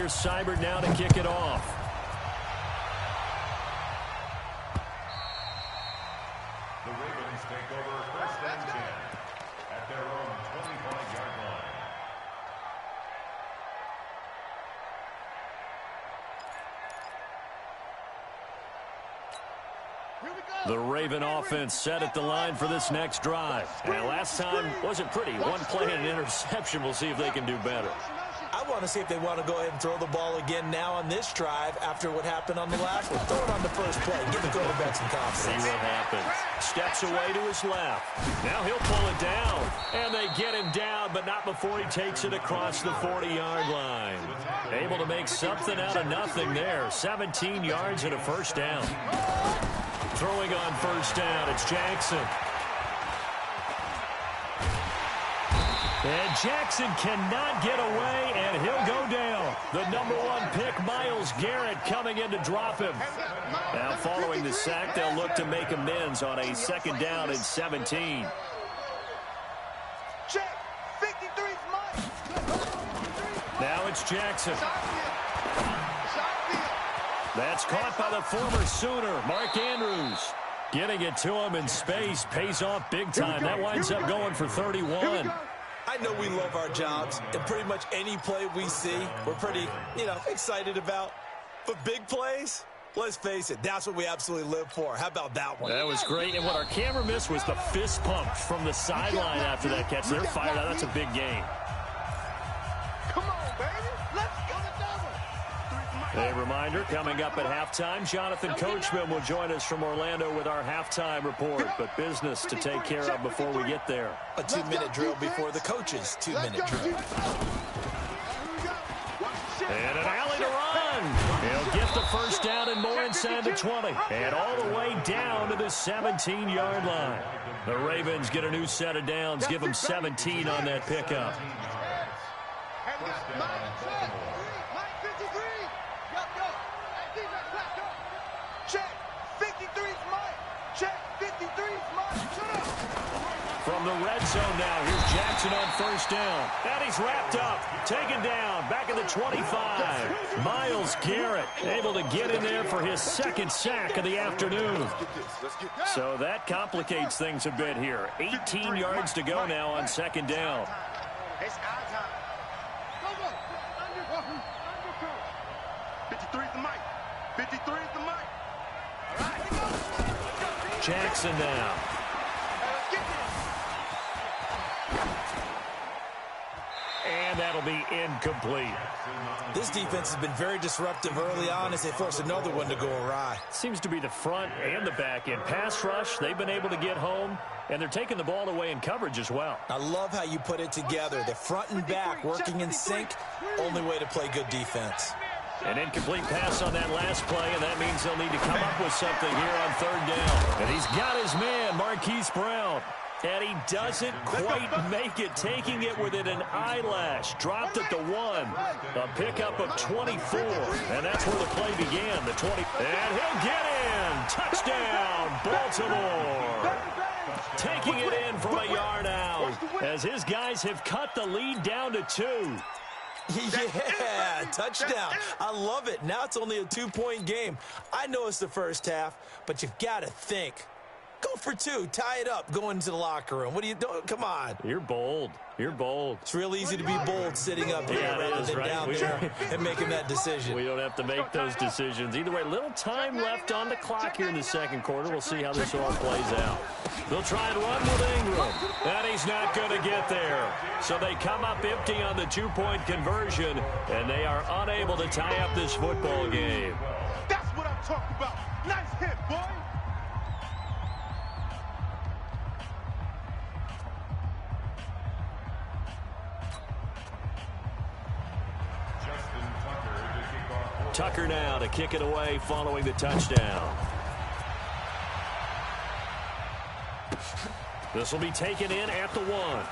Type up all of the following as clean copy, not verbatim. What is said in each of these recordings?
Here's Seibert now to kick it off. The Ravens take over first and 10 at their own 25-yard line. The Raven offense set at the line for this next drive. And last time wasn't pretty. One play and an interception. We'll see if they can do better. I want to see if they want to go ahead and throw the ball again now on this drive after what happened on the last one. Throw it on the first play. Give the quarterback some confidence. See what happens. Steps away to his left. Now he'll pull it down. And they get him down, but not before he takes it across the 40-yard line. Able to make something out of nothing there. 17 yards and a first down. Throwing on first down, it's Jackson. And Jackson cannot get away, and he'll go down. The #1 pick, Myles Garrett, coming in to drop him. Now following the sack, they'll look to make amends on a second down and 17. Now it's Jackson. That's caught by the former Sooner, Mark Andrews. Getting it to him in space pays off big time. That winds up going for 31. I know we love our jobs, and pretty much any play we see, we're pretty, excited about. But big plays, let's face it, that's what we absolutely live for. How about that one? That was great, and what our camera missed was the fist pump from the sideline after that catch. They're fired out. That's a big game. Come on, baby. Let's go to double. A reminder, coming up at halftime, Jonathan Coachman will join us from Orlando with our halftime report, but business to take care of before we get there. A 2-minute drill before the coach's 2-minute drill. And an alley to run. He'll get the first down and more inside the 20. And all the way down to the 17-yard line. The Ravens get a new set of downs, give them 17 on that pickup. From the red zone now, here's Jackson on first down. And he's wrapped up, taken down, back at the 25. Myles Garrett able to get in there for his second sack of the afternoon. So that complicates things a bit here. 18 yards to go now on second down. It's our time. Go. 53 is the mic. 53 is the mic. All right. Jackson now. And that'll be incomplete. This defense has been very disruptive early on as they force another one to go awry. Seems to be the front and the back end. Pass rush, they've been able to get home, and they're taking the ball away in coverage as well. I love how you put it together. The front and back working in sync, only way to play good defense. An incomplete pass on that last play, and that means they'll need to come up with something here on third down. And he's got his man, Marquise Brown. And he doesn't quite make it, taking it within an eyelash. Dropped at the 1. A pickup of 24. And that's where the play began, the 20. And he'll get in. Touchdown, Baltimore. Taking it in from a yard out as his guys have cut the lead down to 2. Yeah, touchdown. I love it. Now it's only a 2-point game. I know it's the first half, but you've got to think. Go for 2. Tie it up. Go into the locker room. What are you doing? Come on. You're bold. You're bold. It's real easy to be bold sitting up here rather than down there and making that decision. We don't have to make those decisions. Either way, little time left on the clock here in the second quarter. We'll see how this all plays out. They'll try and run with Ingram. And he's not going to get there. So they come up empty on the 2-point conversion, and they are unable to tie up this football game. That's what I'm talking about. Nice hit, boy. Tucker now to kick it away following the touchdown. This will be taken in at the 1.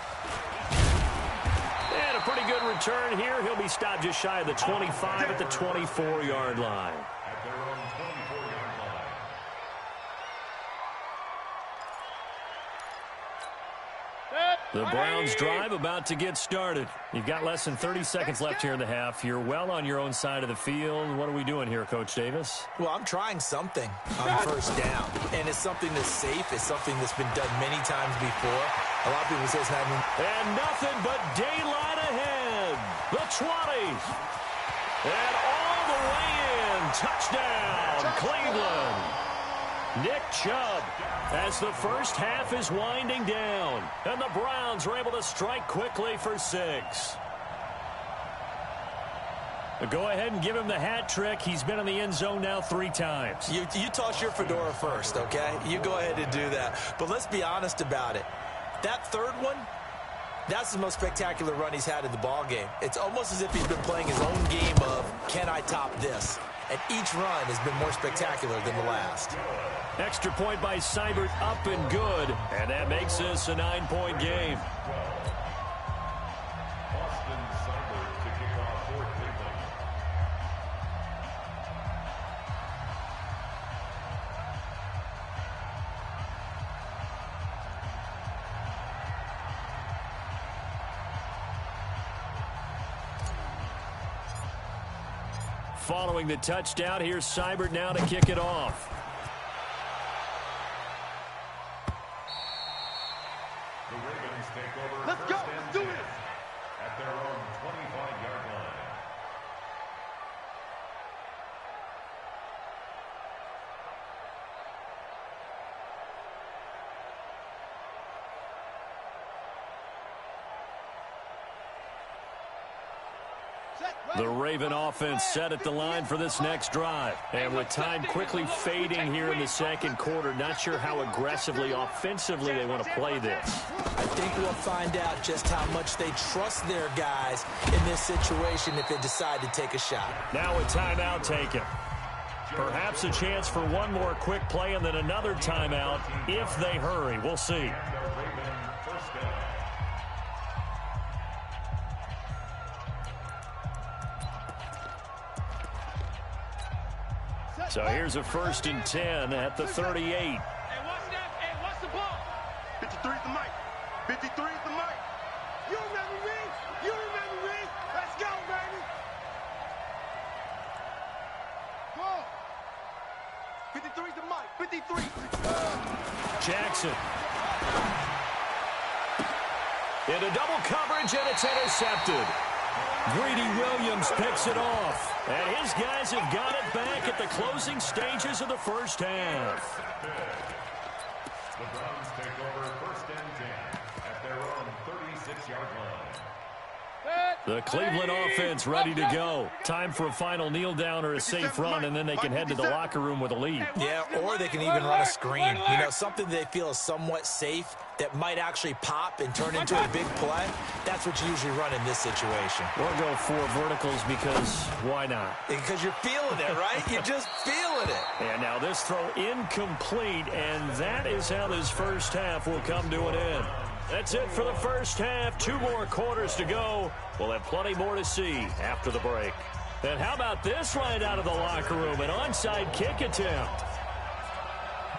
And a pretty good return here. He'll be stopped just shy of the 25 at the 24-yard line. The Browns drive about to get started. You've got less than 30 seconds left here in the half. You're well on your own side of the field. What are we doing here, Coach Davis? Well, I'm trying something on first down. And it's something that's safe. It's something that's been done many times before. A lot of people say it's not even... And nothing but daylight ahead. The 20. And all the way in. Touchdown, Cleveland. Nick Chubb as the first half is winding down. And the Browns are able to strike quickly for 6. Go ahead and give him the hat trick. He's been in the end zone now 3 times. You toss your fedora first, okay? You go ahead and do that. But let's be honest about it. That third one, that's the most spectacular run he's had in the ball game. It's almost as if he's been playing his own game of, can I top this? And each run has been more spectacular than the last. Extra point by Seibert, up and good. And that makes this a 9-point game. Austin Seibert to kick off for Cleveland. Following the touchdown, here's Seibert now to kick it off. The Ravens take over. Let's go. Let's do it. At their own 25-yard line. The Raven offense set at the line for this next drive. And with time quickly fading here in the second quarter, not sure how aggressively, offensively they want to play this. I think we'll find out just how much they trust their guys in this situation if they decide to take a shot. Now a timeout taken. Perhaps a chance for one more quick play and then another timeout if they hurry. We'll see. So here's a 1st and 10 at the 38. Hey, what's that? Hey, what's the ball? 53 is the mic. 53 is the mic. You remember me? You remember me? Let's go, baby. Go. 53 is the mic. 53. Jackson. Into double coverage, and it's intercepted. Greedy Williams picks it off. And his guys have got it back at the closing stages of the first half. The Browns take over 1st and 10 at their own 36-yard line. The Cleveland offense ready to go. Time for a final kneel down or a safe run, and then they can head to the locker room with a lead. Yeah, or they can even run a screen. You know, something they feel is somewhat safe that might actually pop and turn into a big play. That's what you usually run in this situation. Or go 4 verticals because why not? Because you're feeling it, right? You're just feeling it. And now this throw incomplete, and that is how this first half will come to an end. That's it for the first half. 2 more quarters to go. We'll have plenty more to see after the break. And how about this right out of the locker room? An onside kick attempt.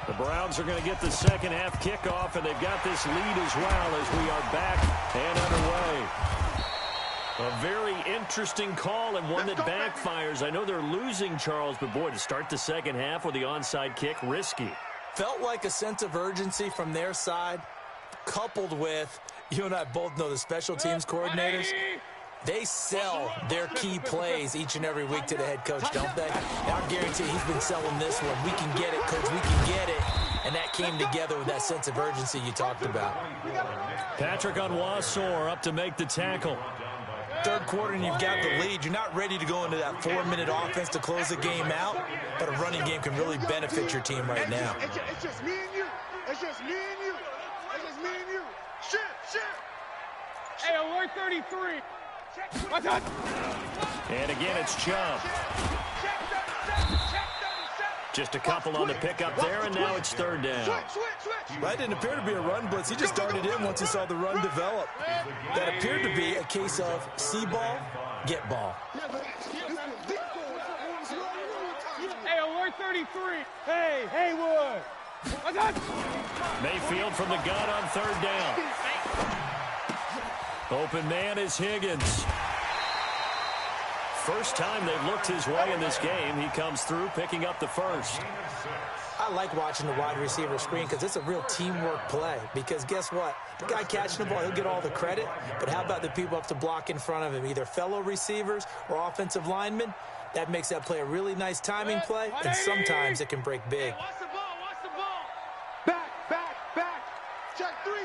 The Browns are going to get the second half kickoff, and they've got this lead as well as we are back and underway. A very interesting call and one that backfires. I know they're losing, Charles, but boy, to start the second half with the onside kick, risky. Felt like a sense of urgency from their side, coupled with, you and I both know the special teams coordinators, they sell their key plays each and every week to the head coach, don't they? And I guarantee he's been selling this one. We can get it, coach, we can get it. And that came together with that sense of urgency you talked about. Patrick Onwuasor up to make the tackle. Third quarter and you've got the lead. You're not ready to go into that 4-minute offense to close the game out, but a running game can really benefit your team right now. It's just me and you. It's just me and you. It's just me and you. Shit. Hey, alert 33. And again, it's Chubb. Just a couple on the pickup there, and now it's 3rd down. That didn't appear to be a run blitz. He just darted in once he saw the run develop. That appeared to be a case of see ball, get ball. Hey, alert 33. Hey, Haywood. Mayfield from the gun on 3rd down. Open man is Higgins. First time they've looked his way in this game. He comes through picking up the first. I like watching the wide receiver screen because it's a real teamwork play. Because guess what? The guy catching the ball, he'll get all the credit. But how about the people up to block in front of him, either fellow receivers or offensive linemen? That makes that play a really nice timing play, and sometimes it can break big. Hey, watch the ball, watch the ball. Back. Check three.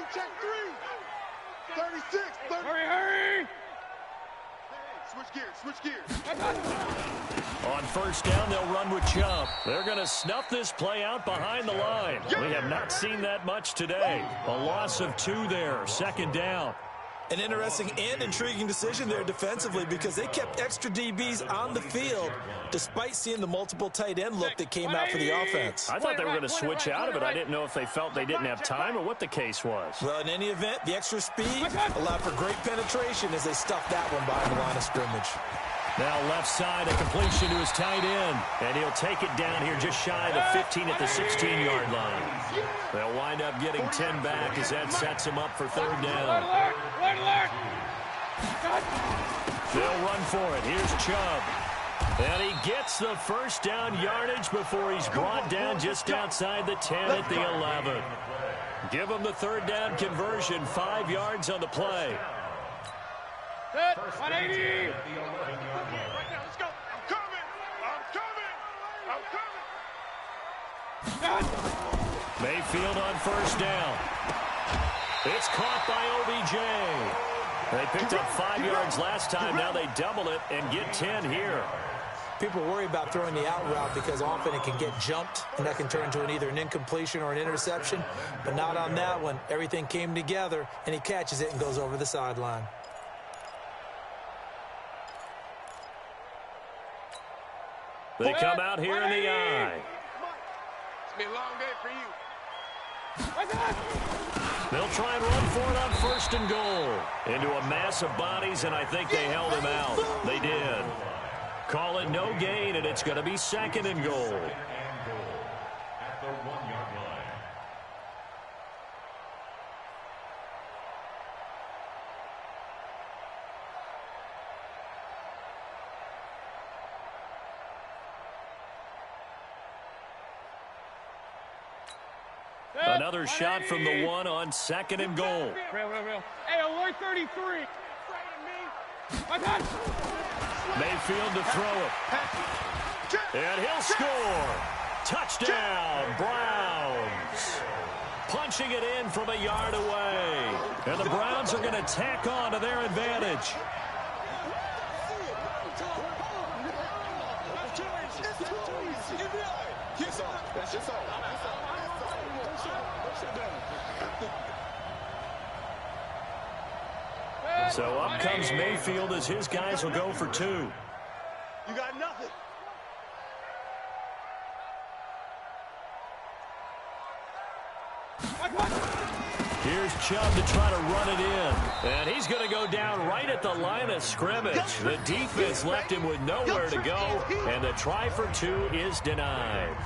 36, 30. Hurry. Switch gears. On first down, they'll run with Chubb. They're going to snuff this play out behind the line. We have not seen that much today. A loss of 2 there, second down. An interesting and intriguing decision there defensively because they kept extra DBs on the field despite seeing the multiple tight end look that came out for the offense. I thought they were going to switch out of it. I didn't know if they felt they didn't have time or what the case was. Well, in any event, the extra speed allowed for great penetration as they stuffed that one behind the line of scrimmage. Now left side, a completion to his tight end. And he'll take it down here just shy of the 15 at the 16-yard line. They'll wind up getting 10 back as that sets him up for third down. They'll run for it. Here's Chubb. And he gets the first down yardage before he's brought down just outside the 10 at the 11. Give him the third down conversion, 5 yards on the play. 180. Let's go. I'm coming. Mayfield on first down. It's caught by OBJ. They picked up 5 yards last time. Now they double it and get 10 here. People worry about throwing the out route because often it can get jumped, and that can turn into either an incompletion or an interception. But not on that one. Everything came together, and he catches it and goes over the sideline. They come out here in the eye. It's been a long day for you. They'll try and run for it on first and goal. Into a mass of bodies, and I think they held him out. They did. Call it no gain, and it's going to be second and goal. At the 1-yard line. Another shot from the 1 on second and goal. Real. Hey, alert 33. Mayfield to throw it. And he'll score. Touchdown, Browns. Punching it in from a yard away. And the Browns are going to tack on to their advantage. So up comes Mayfield as his guys will go for 2. You got nothing. Here's Chubb to try to run it in. And he's going to go down right at the line of scrimmage. The defense left him with nowhere to go, and the try for 2 is denied.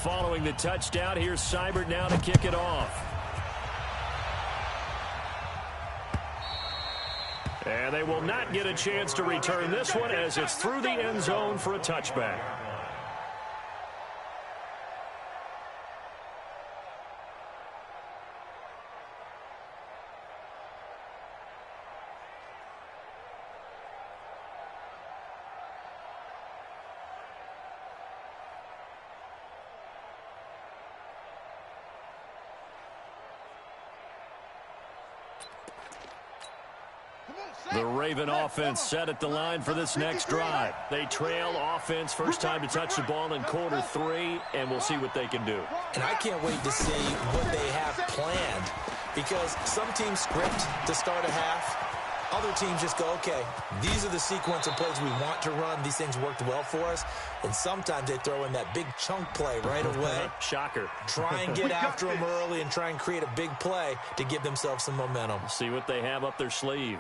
Following the touchdown, here's Seibert now to kick it off. And they will not get a chance to return this one as it's through the end zone for a touchback. The Raven offense set at the line for this next drive. They trail offense, first time to touch the ball in quarter 3, and we'll see what they can do. And I can't wait to see what they have planned because some teams script to start a half, Other teams just go, okay, these are the sequence of plays we want to run. These things worked well for us. And sometimes they throw in that big chunk play right away. Shocker. Try and get after them early and try and create a big play to give themselves some momentum. See what they have up their sleeve.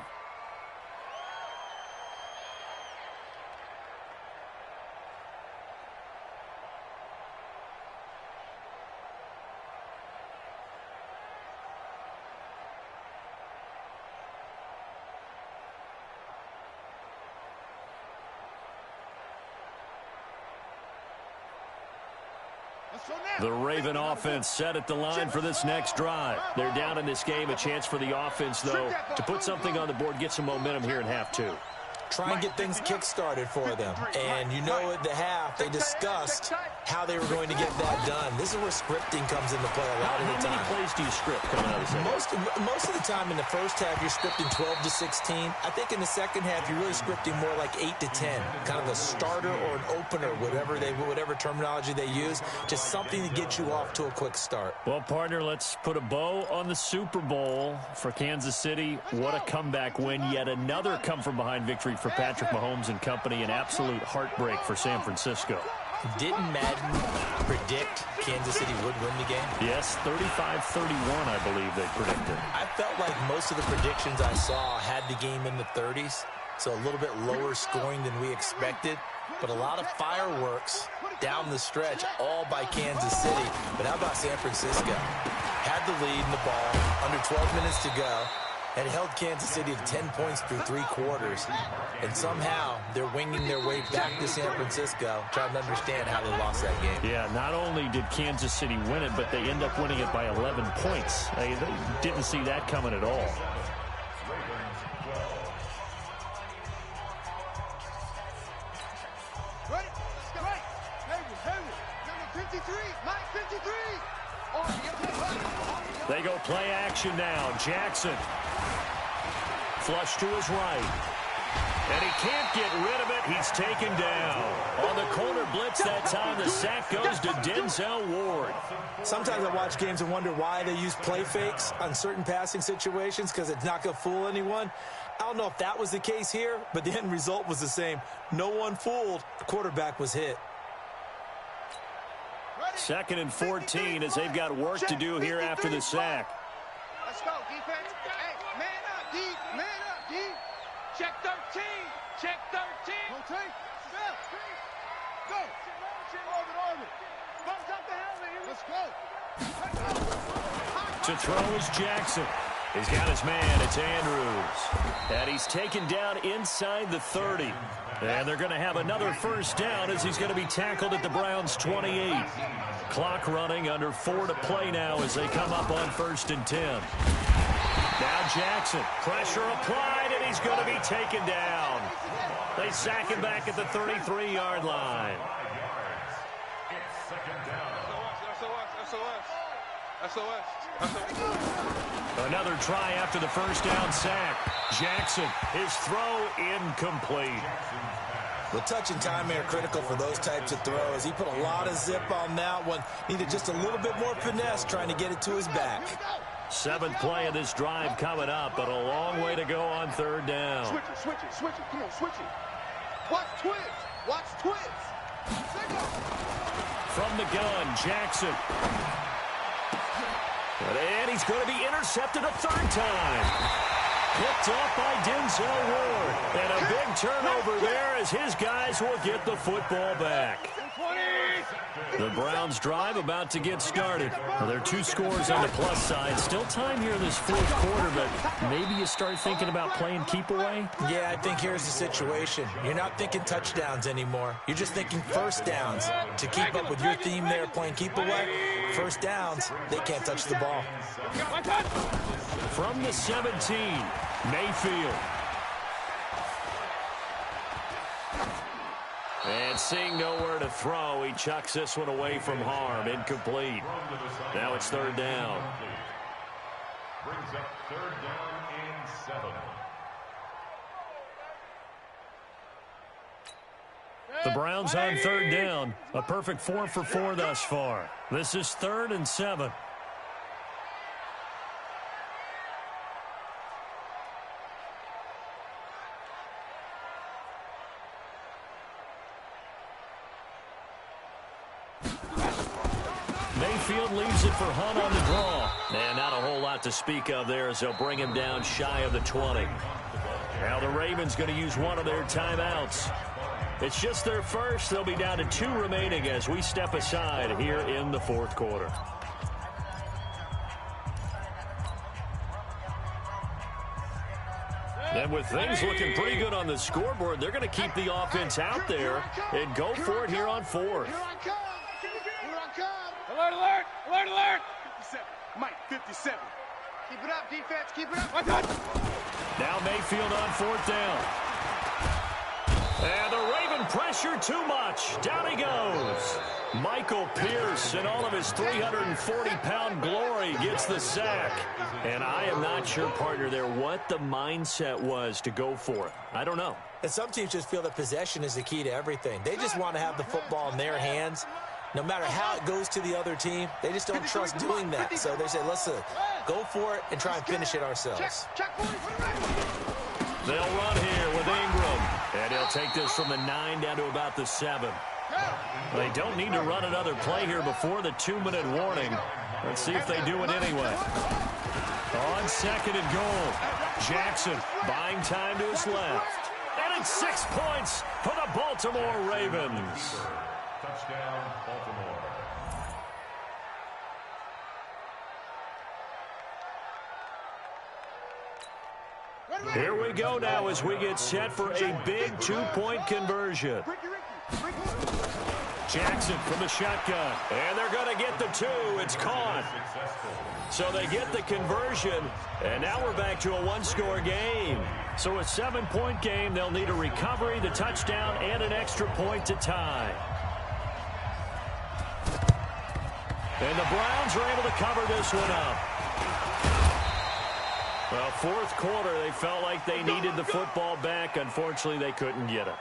The Raven offense set at the line for this next drive. They're down in this game. A chance for the offense, though, to put something on the board, get some momentum here in half two. Try and get things kick-started for them. And you know at the half, they discussed how they were going to get that done. This is where scripting comes into play a lot of the time. How many plays do you script coming out of the second? Most of the time in the first half, you're scripting 12 to 16. I think in the second half, you're really scripting more like 8 to 10. Kind of a starter or an opener, whatever terminology they use. Just something to get you off to a quick start. Well, partner, let's put a bow on the Super Bowl for Kansas City. What a comeback win. Yet another come-from-behind victory for Patrick Mahomes and company. An absolute heartbreak for San Francisco. Didn't Madden predict Kansas City would win the game? Yes, 35-31, I believe they predicted. I felt like most of the predictions I saw had the game in the 30s, so a little bit lower scoring than we expected. But a lot of fireworks down the stretch, all by Kansas City. But how about San Francisco? Had the lead in the ball, under 12 minutes to go, and held Kansas City to 10 points through 3 quarters. And somehow they're winging their way back to San Francisco, trying to understand how they lost that game. Yeah, not only did Kansas City win it, but they end up winning it by 11 points. They didn't see that coming at all. They go play action now. Jackson. Flush to his right. And he can't get rid of it. He's taken down. On the corner blitz that time, the sack goes to Denzel Ward. Sometimes I watch games and wonder why they use play fakes on certain passing situations, because it's not going to fool anyone. I don't know if that was the case here, but the end result was the same. No one fooled. The quarterback was hit. 2nd and 14 as they've got work to do here after the sack. Let's go, defense. Hey, man up, D. Man up, D. Check 13. Check 13. Rotate. Step. Go. Orbit. Bumps up the helmet. Let's go. To throw is Jackson. He's got his man. It's Andrews. And he's taken down inside the 30. And they're going to have another first down as he's going to be tackled at the Browns' 28. Clock running, under 4 to play now as they come up on 1st and 10. Now Jackson, pressure applied, and he's going to be taken down. They sack him back at the 33-yard line. Another try after the first down sack. Jackson, his throw incomplete. The touch and time are critical for those types of throws. He put a lot of zip on that one. Needed just a little bit more finesse trying to get it to his back. 7th play of this drive coming up, but a long way to go on 3rd down. Switch it. Come on, switch it. Watch twist. From the gun, Jackson. And he's going to be intercepted a 3rd time. Picked off by Denzel Ward. And a big turnover there as his guys will get the football back. The Browns drive about to get started. Well, there are 2 scores on the plus side. Still time here in this 4th quarter, but maybe you start thinking about playing keep away? Yeah, I think here's the situation. You're not thinking touchdowns anymore. You're just thinking first downs. To keep up with your theme there, playing keep away, first downs, they can't touch the ball. From the 17, Mayfield. And seeing nowhere to throw, he chucks this one away from harm. Incomplete. Now it's 3rd down. Brings up 3rd down and 7. The Browns on 3rd down. A perfect 4 for 4 thus far. This is 3rd and 7. Mayfield leaves it for Hunt on the draw. And not a whole lot to speak of there as they'll bring him down shy of the 20. Now the Ravens going to use one of their timeouts. It's just their first. They'll be down to 2 remaining as we step aside here in the fourth quarter. And with things looking pretty good on the scoreboard, they're going to keep the offense out there and go for it here on fourth. Alert, alert, alert, alert. 57. Mike, 57. Keep it up, defense. Keep it up. Now Mayfield on fourth down. And the Raven pressure too much. Down he goes. Michael Pierce, in all of his 340-pound glory, gets the sack. And I am not sure, partner, there what the mindset was to go for it. I don't know. And some teams just feel that possession is the key to everything. They just want to have the football in their hands. No matter how it goes to the other team, they just don't trust doing that. So they say, let's go for it and try and finish it ourselves. They'll run here with Ingram. And he'll take this from the 9 down to about the 7. They don't need to run another play here before the 2-minute warning. Let's see if they do it anyway. On second and goal, Jackson buying time to his left. And it's 6 points for the Baltimore Ravens. Touchdown, Baltimore. Here we go now as we get set for a big 2-point conversion. Jackson from the shotgun. And they're going to get the 2. It's caught. So they get the conversion. And now we're back to a 1-score game. So a 7-point game. They'll need a recovery, the touchdown, and an extra point to tie. And the Browns are able to cover this one up. Well, fourth quarter, they felt like they needed the football back. Unfortunately, they couldn't get it.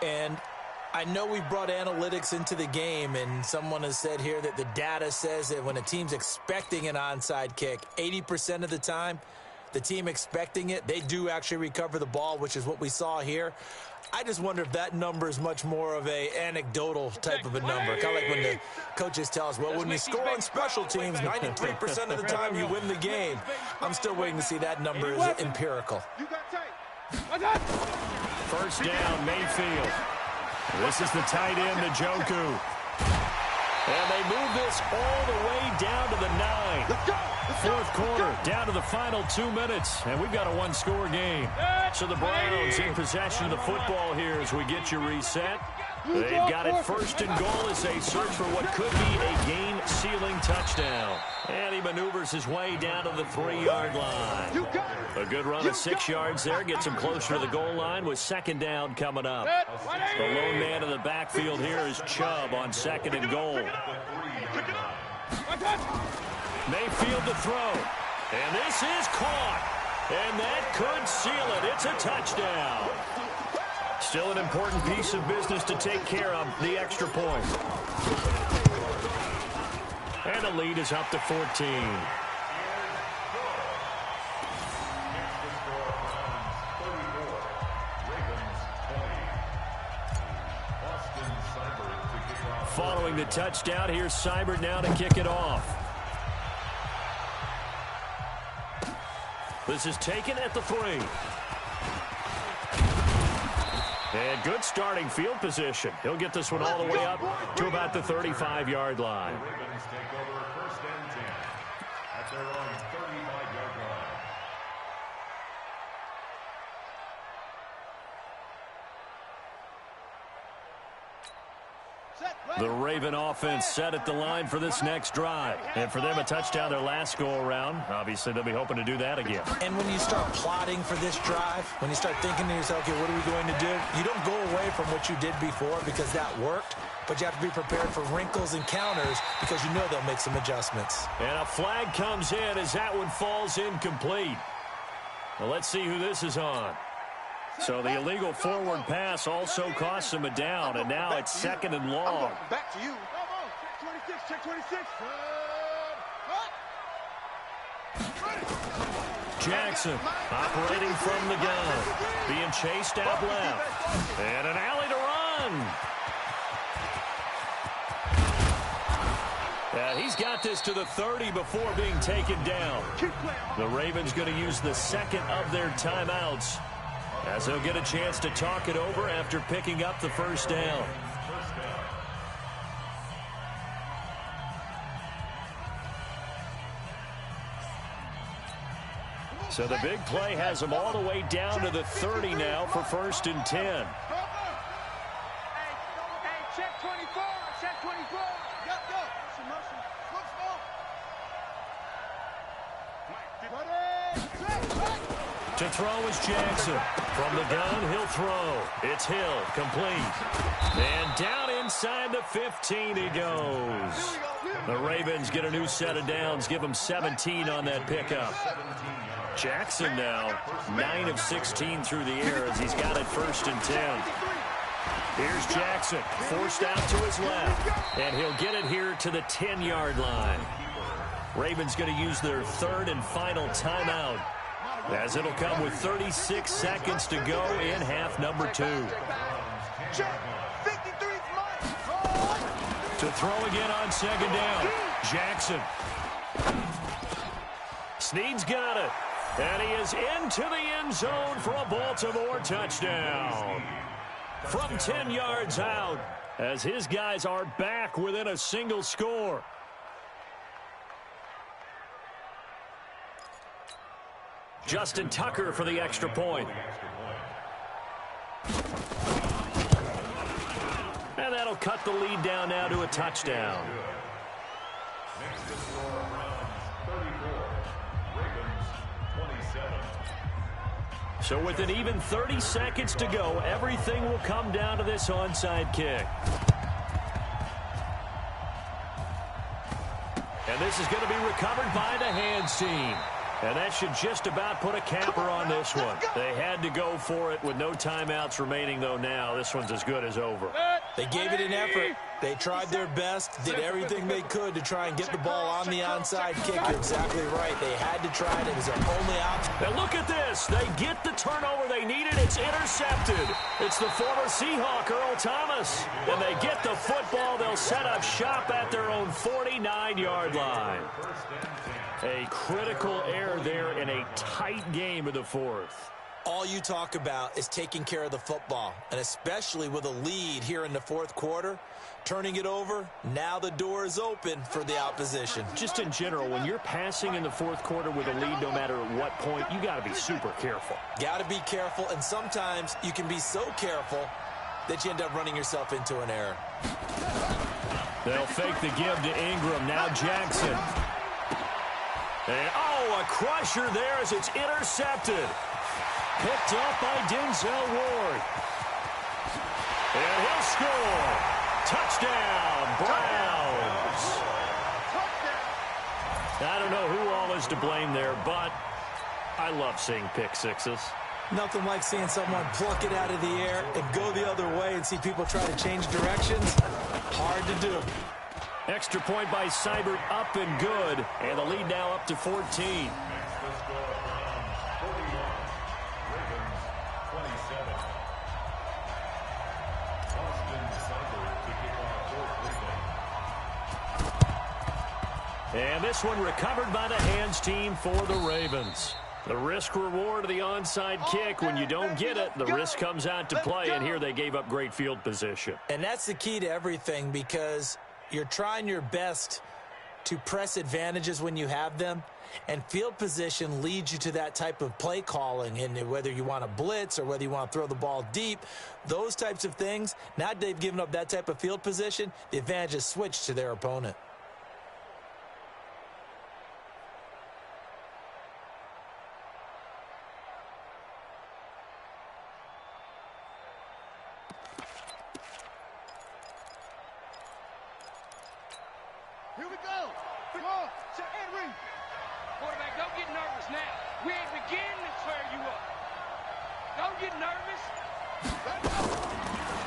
And I know we've brought analytics into the game, and someone has said here that the data says that when a team's expecting an onside kick, 80% of the time, the team expecting it, they do actually recover the ball, which is what we saw here. I just wonder if that number is much more of a anecdotal type of a number. Kind of like when the coaches tell us, well, when you score on special teams, 93% of the time you win the game. I'm still waiting to see that number is empirical. First down, Mayfield. This is the tight end, Njoku. And they move this all the way down to the 9. Fourth quarter, down to the final 2 minutes, and we've got a 1-score game. So the Browns in possession of the football here as we get you reset. They've got it first and goal as they search for what could be a game-sealing touchdown. And he maneuvers his way down to the 3-yard line. A good run of 6 yards there gets him closer to the goal line with second down coming up. The lone man in the backfield here is Chubb on second and goal. Mayfield to throw. And this is caught. And that could seal it. It's a touchdown. Still an important piece of business to take care of, the extra point. And the lead is up to 14. Following the touchdown, here's Seibert now to kick it off. This is taken at the 3. And good starting field position. He'll get this one all the way up to about the 35-yard line. The Ravens take over first and 10 at their own 35-yard line. The Raven offense set at the line for this next drive. And for them, a touchdown their last go-around. Obviously, they'll be hoping to do that again. And when you start plotting for this drive, when you start thinking to yourself, okay, what are we going to do? You don't go away from what you did before because that worked, but you have to be prepared for wrinkles and counters because you know they'll make some adjustments. And a flag comes in as that one falls incomplete. Well, let's see who this is on. So the illegal forward pass also costs him a down, and now it's second and long. Back to you. Check 26. Jackson operating from the gun, being chased out left, and an alley to run. And he's got this to the 30 before being taken down. The Ravens going to use the second of their timeouts, as he'll get a chance to talk it over after picking up the first down. So the big play has them all the way down to the 30 now for 1st and 10. Hey, check 24. Check 24. Go. Motion. Look slow. To throw is Jackson. From the gun, he'll throw. It's Hill, complete. And down inside the 15 he goes. The Ravens get a new set of downs, give them 17 on that pickup. Jackson now 9 of 16 through the air as he's got it 1st and 10. Here's Jackson, forced out to his left, and he'll get it here to the 10-yard line. Ravens going to use their 3rd and final timeout, as it'll come with 36 seconds to go in half number 2. To throw again on 2nd down. Jackson. Snead's got it. And he is into the end zone for a Baltimore touchdown. From 10 yards out, as his guys are back within a single score. Justin Tucker for the extra point. And that'll cut the lead down now to a touchdown. Next to score, Browns 34, Ravens 27. So with an even 30 seconds to go, everything will come down to this onside kick. And this is going to be recovered by the hands team. And that should just about put a capper on this one. They had to go for it with no timeouts remaining, though now. This one's as good as over. They gave it an effort. They tried their best, did everything they could to try and get the ball on the onside kick. You're exactly right. They had to try it. It was their only option. Now look at this. They get the turnover they needed. It's intercepted. It's the former Seahawk, Earl Thomas. And they get the football. They'll set up shop at their own 49-yard line. A critical error there in a tight game of the 4th. All you talk about is taking care of the football, and especially with a lead here in the 4th quarter, turning it over, now the door is open for the opposition. Just in general, when you're passing in the 4th quarter with a lead, no matter at what point, you got to be super careful. Got to be careful, and sometimes you can be so careful that you end up running yourself into an error. They'll fake the give to Ingram. Now Jackson. And, a crusher there as it's intercepted. Picked up by Denzel Ward. And he'll score. Touchdown, Browns. I don't know who all is to blame there, but I love seeing pick sixes. Nothing like seeing someone pluck it out of the air and go the other way and see people try to change directions. Hard to do. Extra point by Seibert, up and good. And the lead now up to 14. Next to score, Browns 41, Ravens 27. Austin Seibert to kick off 4th leading. And this one recovered by the hands team for the Ravens. The risk-reward of the onside kick, when you don't get it, the risk comes out to play, and here they gave up great field position. And that's the key to everything, because you're trying your best to press advantages when you have them, and field position leads you to that type of play calling. And whether you want to blitz or whether you want to throw the ball deep, those types of things, now that they've given up that type of field position, the advantage is switched to their opponent. Here we go. Ball. Check and read. Quarterback, don't get nervous now. We ain't beginning to tear you up. Don't get nervous.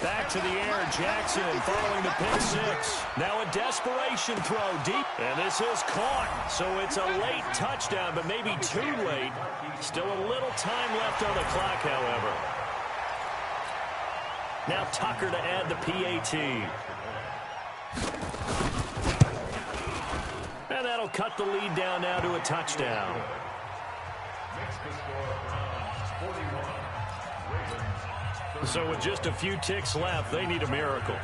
Back to the air, Jackson following the pick six. Now a desperation throw deep. And this is caught. So it's a late touchdown, but maybe too late. Still a little time left on the clock, however. Now Tucker to add the PAT. And that'll cut the lead down now to a touchdown. Makes the score Browns 41. Ravens. So with just a few ticks left, they need a miracle.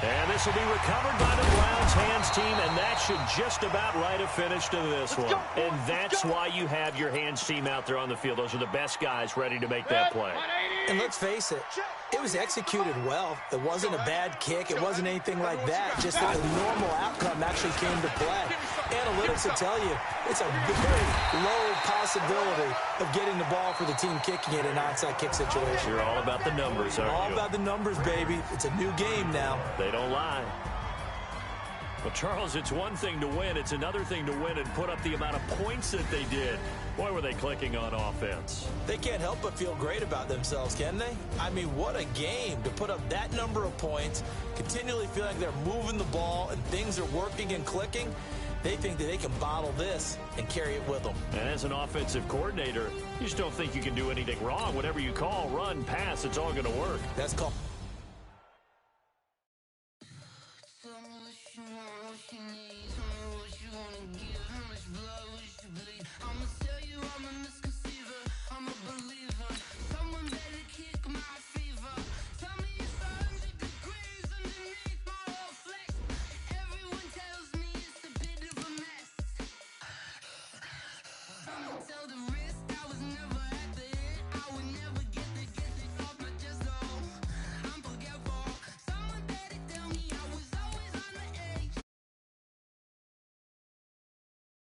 And this will be recovered by the Browns hands team, and that should just about write a finish to this one. And that's why you have your hands team out there on the field. Those are the best guys ready to make that play. And let's face it, it was executed well. It wasn't a bad kick. It wasn't anything like that. Just that the normal outcome actually came to play. Analytics will tell you it's a very low possibility of getting the ball for the team kicking it in an onside kick situation. You're all about the numbers, aren't you? All about the numbers, baby. It's a new game now. They don't lie. Well, Charles, it's one thing to win. It's another thing to win and put up the amount of points that they did. Boy, were they clicking on offense. They can't help but feel great about themselves, can they? I mean, what a game to put up that number of points, continually feel like they're moving the ball and things are working and clicking. They think that they can bottle this and carry it with them. And as an offensive coordinator, you just don't think you can do anything wrong. Whatever you call, run, pass, it's all going to work. That's called.